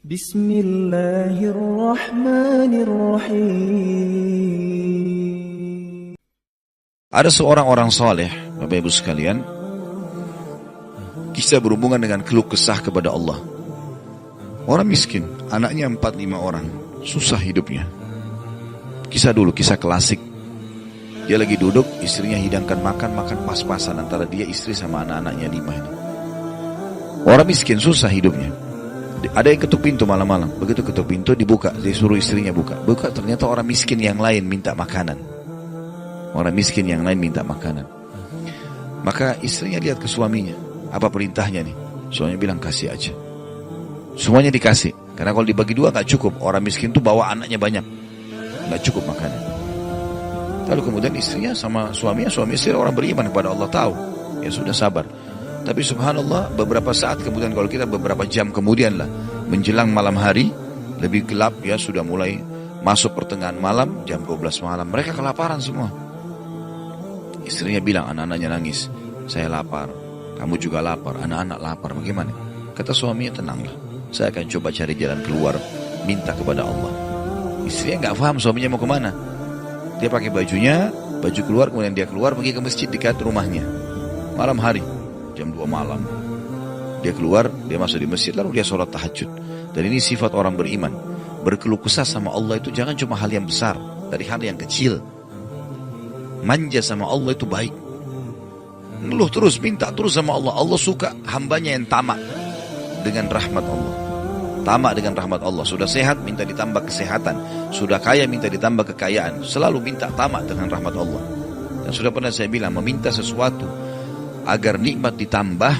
Bismillahirrahmanirrahim. Ada seorang orang soleh, Bapak Ibu sekalian, kisah berhubungan dengan keluh kesah kepada Allah. Orang miskin, anaknya 4-5 orang, susah hidupnya. Kisah dulu, kisah klasik. Dia lagi duduk, istrinya hidangkan makan pas-pasan antara dia, istri sama anak-anaknya 5 ini. Orang miskin, susah hidupnya. Ada yang ketuk pintu malam-malam. Begitu ketuk pintu, dibuka, disuruh istrinya buka. Buka, ternyata orang miskin yang lain minta makanan. Orang miskin yang lain minta makanan. Maka istrinya lihat ke suaminya, apa perintahnya nih? Suaminya bilang, kasih aja. Semuanya dikasih. Karena kalau dibagi 2 gak cukup. Orang miskin tuh bawa anaknya banyak, gak cukup makanan. Lalu kemudian istrinya sama suami istri orang beriman kepada Allah, tahu. Ya sudah, sabar. Tapi subhanallah, beberapa saat kemudian, kalau kita beberapa jam kemudian lah, menjelang malam hari, lebih gelap ya, sudah mulai masuk pertengahan malam, jam 12 malam, mereka kelaparan semua. Istrinya bilang, anak-anaknya nangis, saya lapar, kamu juga lapar, anak-anak lapar, bagaimana? Kata suaminya, tenanglah, saya akan coba cari jalan keluar, minta kepada Allah. Istrinya gak paham suaminya mau kemana. Dia pakai bajunya, baju keluar, kemudian dia keluar pergi ke masjid dekat rumahnya. Malam hari, jam 2 malam. Dia keluar, dia masuk di masjid, lalu dia sholat tahajud. Dan ini sifat orang beriman. Berkeluh kesah sama Allah itu jangan cuma hal yang besar, dari hal yang kecil. Manja sama Allah itu baik. Ngeluh terus, minta terus sama Allah. Allah suka hambanya yang tamak dengan rahmat Allah. Tamak dengan rahmat Allah. Sudah sehat, minta ditambah kesehatan. Sudah kaya, minta ditambah kekayaan. Selalu minta tamak dengan rahmat Allah. Dan sudah pernah saya bilang, meminta sesuatu agar nikmat ditambah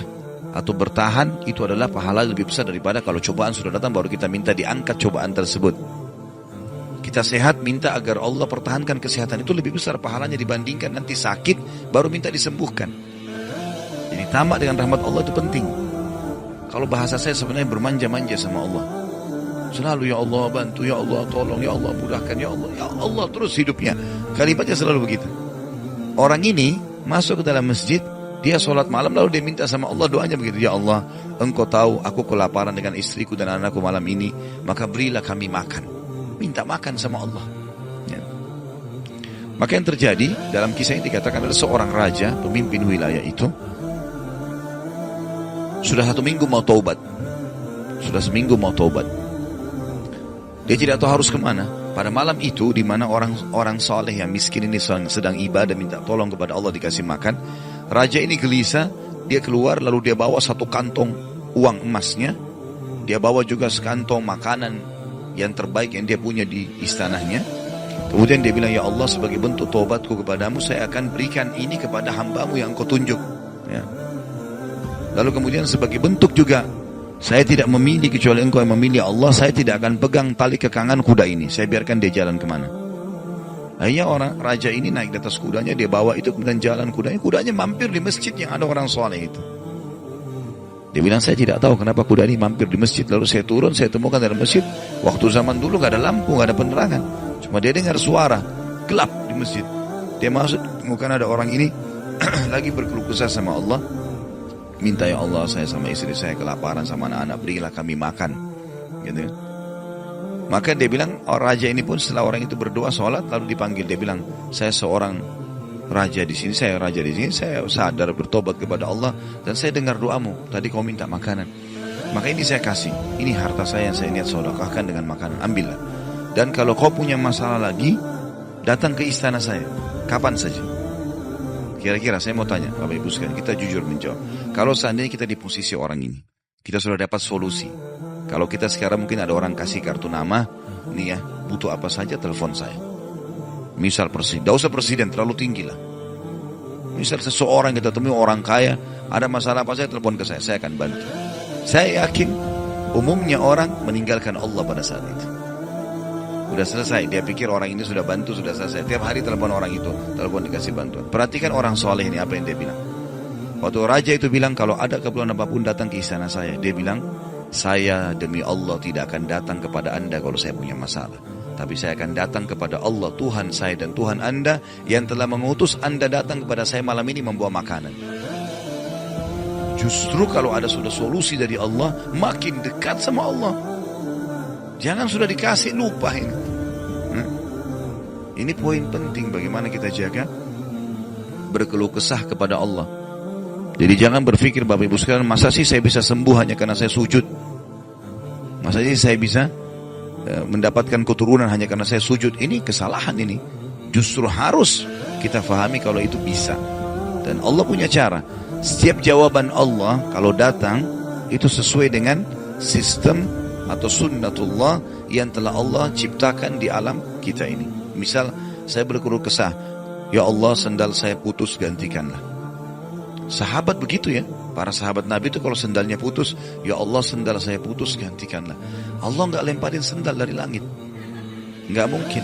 atau bertahan, itu adalah pahala lebih besar daripada kalau cobaan sudah datang baru kita minta diangkat cobaan tersebut. Kita sehat, minta agar Allah pertahankan kesehatan, itu lebih besar pahalanya dibandingkan nanti sakit baru minta disembuhkan. Jadi tamak dengan rahmat Allah itu penting. Kalau bahasa saya sebenarnya bermanja-manja sama Allah. Selalu, ya Allah bantu, ya Allah tolong, ya Allah mudahkan, ya Allah terus hidupnya. Kalimatnya selalu begitu. Orang ini masuk ke dalam masjid, dia sholat malam, lalu dia minta sama Allah, doanya begitu, ya Allah, engkau tahu aku kelaparan dengan istriku dan anakku malam ini, maka berilah kami makan. Minta makan sama Allah ya. Maka yang terjadi dalam kisah ini dikatakan ada seorang raja, pemimpin wilayah itu, sudah 1 minggu mau taubat. Sudah seminggu mau taubat. Dia tidak tahu harus kemana. Pada malam itu, di mana orang soleh yang miskin ini sedang ibadah, minta tolong kepada Allah dikasih makan, raja ini gelisah. Dia keluar, lalu dia bawa 1 kantong uang emasnya. Dia bawa juga sekantong makanan yang terbaik yang dia punya di istananya. Kemudian dia bilang, ya Allah, sebagai bentuk taubatku kepadamu, saya akan berikan ini kepada hambamu yang kau tunjuk ya. Lalu kemudian sebagai bentuk juga, saya tidak memilih kecuali engkau yang memilih, Allah, saya tidak akan pegang tali kekangan kuda ini, saya biarkan dia jalan kemana. Akhirnya orang raja ini naik di atas kudanya, dia bawa itu, kemudian jalan kudanya mampir di masjid yang ada orang soleh itu. Dia bilang, saya tidak tahu kenapa kuda ini mampir di masjid. Lalu saya turun, saya temukan dalam masjid, waktu zaman dulu gak ada lampu, gak ada penerangan, cuma dia dengar suara gelap di masjid. Dia masuk, temukan ada orang ini lagi berkeluh kesah sama Allah, minta, ya Allah, saya sama istri saya kelaparan sama anak-anak, berilah kami makan gitu. Maka dia bilang, raja ini pun setelah orang itu berdoa, sholat, lalu dipanggil. Dia bilang, saya seorang raja di sini, saya raja di sini, saya sadar bertobat kepada Allah dan saya dengar doamu, tadi kau minta makanan, maka ini saya kasih, ini harta saya yang saya niat sedekahkan dengan makanan, ambillah. Dan kalau kau punya masalah lagi, datang ke istana saya kapan saja. Kira-kira saya mau tanya Bapak Ibu sekalian, kita jujur menjawab. Kalau seandainya kita di posisi orang ini, kita sudah dapat solusi. Kalau kita sekarang mungkin ada orang kasih kartu nama, nih ya, butuh apa saja telepon saya. Misal presiden, tidak usah presiden, terlalu tinggi lah. Misal seseorang kita temui orang kaya, ada masalah apa saja telepon ke saya akan bantu. Saya yakin umumnya orang meninggalkan Allah pada saat itu. Udah selesai, dia pikir orang ini sudah bantu, sudah selesai. Tiap hari telepon orang itu, telepon dikasih bantuan. Perhatikan orang soleh ini apa yang dia bilang. Waktu raja itu bilang, kalau ada keperluan apapun datang ke istana saya. Dia bilang, saya demi Allah tidak akan datang kepada anda kalau saya punya masalah. Tapi saya akan datang kepada Allah, Tuhan saya dan Tuhan anda, yang telah mengutus anda datang kepada saya malam ini membawa makanan. Justru kalau ada sudah solusi dari Allah, makin dekat sama Allah. Jangan sudah dikasih lupa ini. Ini poin penting bagaimana kita jaga berkeluh kesah kepada Allah. Jadi jangan berpikir Bapak Ibu sekalian, masa sih saya bisa sembuh hanya karena saya sujud? Masa sih saya bisa mendapatkan keturunan hanya karena saya sujud? Ini kesalahan ini. Justru harus kita fahami kalau itu bisa. Dan Allah punya cara. Setiap jawaban Allah kalau datang itu sesuai dengan sistem atau sunnatullah yang telah Allah ciptakan di alam kita ini. Misal saya berkeluh kesah, ya Allah sendal saya putus, gantikanlah. Sahabat begitu ya, para sahabat Nabi itu kalau sendalnya putus, ya Allah sendal saya putus, gantikanlah. Allah nggak lemparin sendal dari langit, nggak mungkin.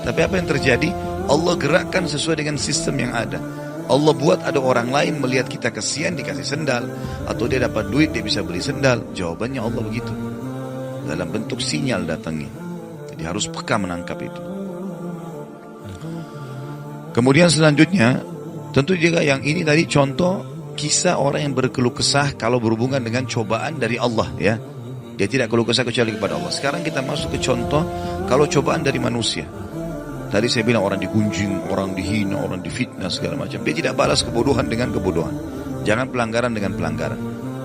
Tapi apa yang terjadi? Allah gerakkan sesuai dengan sistem yang ada. Allah buat ada orang lain melihat kita kasihan dikasih sendal, atau dia dapat duit dia bisa beli sendal. Jawabannya Allah begitu, dalam bentuk sinyal datangnya. Jadi harus peka menangkap itu. Kemudian selanjutnya, tentu juga yang ini tadi contoh kisah orang yang berkeluh kesah kalau berhubungan dengan cobaan dari Allah ya. Dia tidak keluh kesah kecuali kepada Allah. Sekarang kita masuk ke contoh kalau cobaan dari manusia. Tadi saya bilang orang digunjing, orang dihina, orang difitnah segala macam. Dia tidak balas kebodohan dengan kebodohan. Jangan pelanggaran dengan pelanggaran.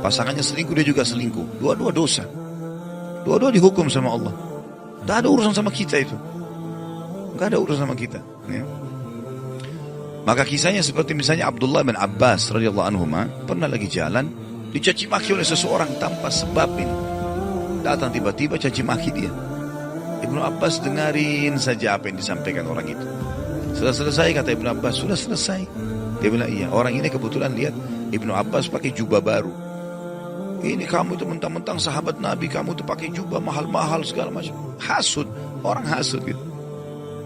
Pasangannya selingkuh, dia juga selingkuh. Dua-dua dosa. Dua-dua dihukum sama Allah. Tidak ada urusan sama kita itu. Tidak ada urusan sama kita ya. Maka kisahnya seperti misalnya Abdullah bin Abbas radhiyallahu anhuma pernah lagi jalan dicaci maki oleh seseorang tanpa sebab ini. Datang tiba-tiba caci maki dia. Ibnu Abbas dengarin saja apa yang disampaikan orang itu. Sudah selesai kata Ibnu Abbas, sudah selesai. Dia bilang iya, orang ini kebetulan lihat Ibnu Abbas pakai jubah baru. Ini kamu itu mentang-mentang sahabat Nabi, kamu itu pakai jubah mahal-mahal segala macam. Hasud, orang hasud gitu.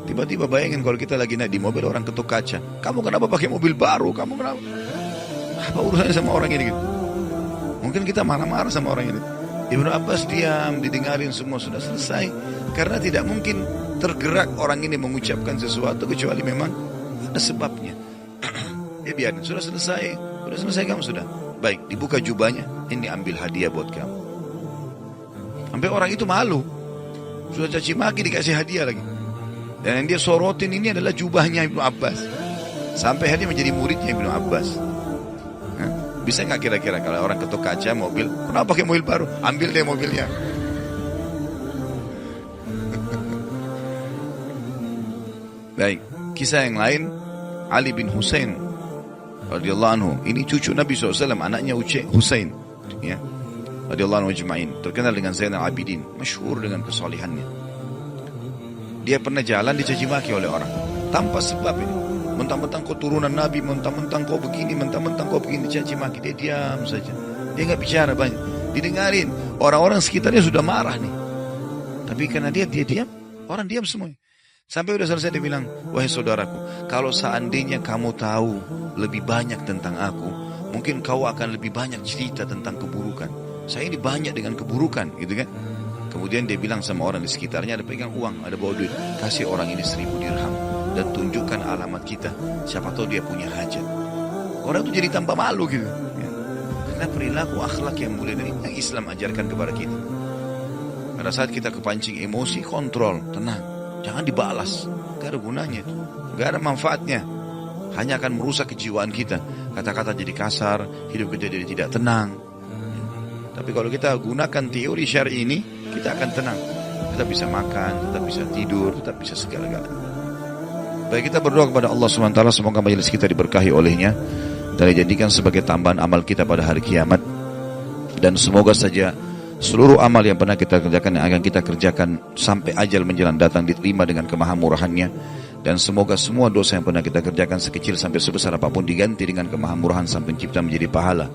Tiba-tiba bayangin kalau kita lagi naik di mobil orang ketuk kaca. Kamu kenapa pakai mobil baru? Kamu kenapa? Apa urusannya sama orang ini gitu? Mungkin kita marah-marah sama orang ini. Ibnu Abbas diam, didengarin semua sudah selesai. Karena tidak mungkin tergerak orang ini mengucapkan sesuatu kecuali memang ada sebabnya. Ya biarin, sudah selesai kamu sudah. Baik, dibuka jubahnya, ini ambil hadiah buat kamu. Sampai orang itu malu. Sudah caci maki dikasih hadiah lagi. Dan yang dia sorotin ini adalah jubahnya Ibnu Abbas. Sampai akhirnya menjadi muridnya Ibnu Abbas. Bisa nggak kira-kira kalau orang ketuk kaca mobil, kenapa pakai mobil baru? Ambil deh mobilnya. Baik, kisah yang lain, Ali bin Husain radhiyallahu anhu. Ini cucu Nabi SAW, anaknya Husain. Ya, radhiyallahu anhu ajma'in. Terkenal dengan Zainal Abidin, masyhur dengan kesalihannya. Dia pernah jalan dicaci maki oleh orang tanpa sebab ini. Mentang-mentang kau turunan Nabi, mentang-mentang kau begini, mentang-mentang kau begini, caci maki. Dia diam saja. Dia nggak bicara banyak. Didengarin. Orang-orang sekitarnya sudah marah nih. Tapi karena dia diam, orang diam semuanya. Sampai udah selesai dia bilang, wahai saudaraku, kalau seandainya kamu tahu lebih banyak tentang aku, mungkin kau akan lebih banyak cerita tentang keburukan. Saya ini banyak dengan keburukan, gitu kan? Kemudian dia bilang sama orang di sekitarnya, ada pegang uang, ada bawa duit, kasih orang ini 1000 dirham dan tunjukkan alamat kita, siapa tahu dia punya hajat. Orang itu jadi tambah malu gitu ya. Karena perilaku akhlak yang mulia dari yang Islam ajarkan kepada kita. Pada saat kita kepancing emosi, kontrol, tenang, jangan dibalas, gak ada gunanya itu, gak ada manfaatnya, hanya akan merusak kejiwaan kita. Kata-kata jadi kasar, hidup kita jadi tidak tenang. Tapi kalau kita gunakan teori syar'i ini, kita akan tenang. Kita bisa makan, kita bisa tidur, kita bisa segala-galanya. Baik, kita berdoa kepada Allah SWT, semoga majelis kita diberkahi olehnya dan dijadikan sebagai tambahan amal kita pada hari kiamat. Dan semoga saja seluruh amal yang pernah kita kerjakan, yang akan kita kerjakan sampai ajal menjelang datang, diterima dengan kemahamurahannya. Dan semoga semua dosa yang pernah kita kerjakan sekecil sampai sebesar apapun diganti dengan kemahamurahan Sang Pencipta menjadi pahala.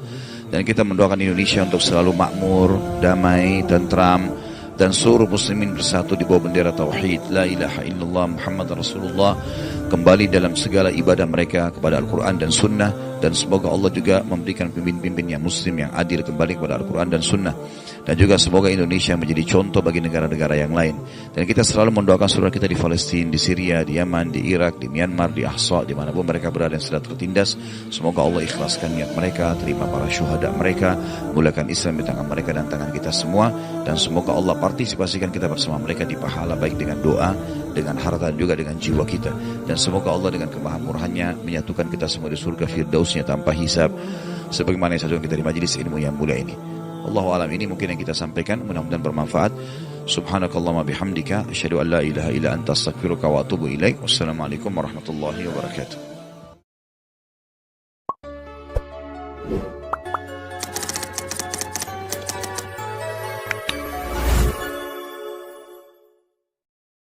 Dan kita mendoakan Indonesia untuk selalu makmur, damai, tentram, dan seluruh muslimin bersatu di bawah bendera tauhid, la ilaha illallah Muhammad Rasulullah. kembali dalam segala ibadah mereka kepada Al-Quran dan Sunnah, dan semoga Allah juga memberikan pemimpin-pemimpin yang muslim yang adil kembali kepada Al-Quran dan Sunnah, dan juga semoga Indonesia menjadi contoh bagi negara-negara yang lain. Dan kita selalu mendoakan saudara kita di Palestina, di Syria, di Yaman, di Irak, di Myanmar, di Ahsa, dimanapun mereka berada yang sudah tertindas. Semoga Allah ikhlaskan niat mereka, terima para syuhada mereka, mulakan Islam di tangan mereka dan tangan kita semua, dan semoga Allah partisipasikan kita bersama mereka di pahala, baik dengan doa, dengan harta, dan juga dengan jiwa kita. Dan semoga Allah dengan kemahamurahannya menyatukan kita semua di surga firdausnya tanpa hisab, sebagaimana yang satu kita di majelis ilmu yang mulia ini. Allahu alam, ini mungkin yang kita sampaikan, mudah-mudahan bermanfaat. Subhanakallahumma bihamdika asyhadu an la ilaha illa anta astaghfiruka wa atubu ilaik. Wassalamualaikum warahmatullahi wabarakatuh.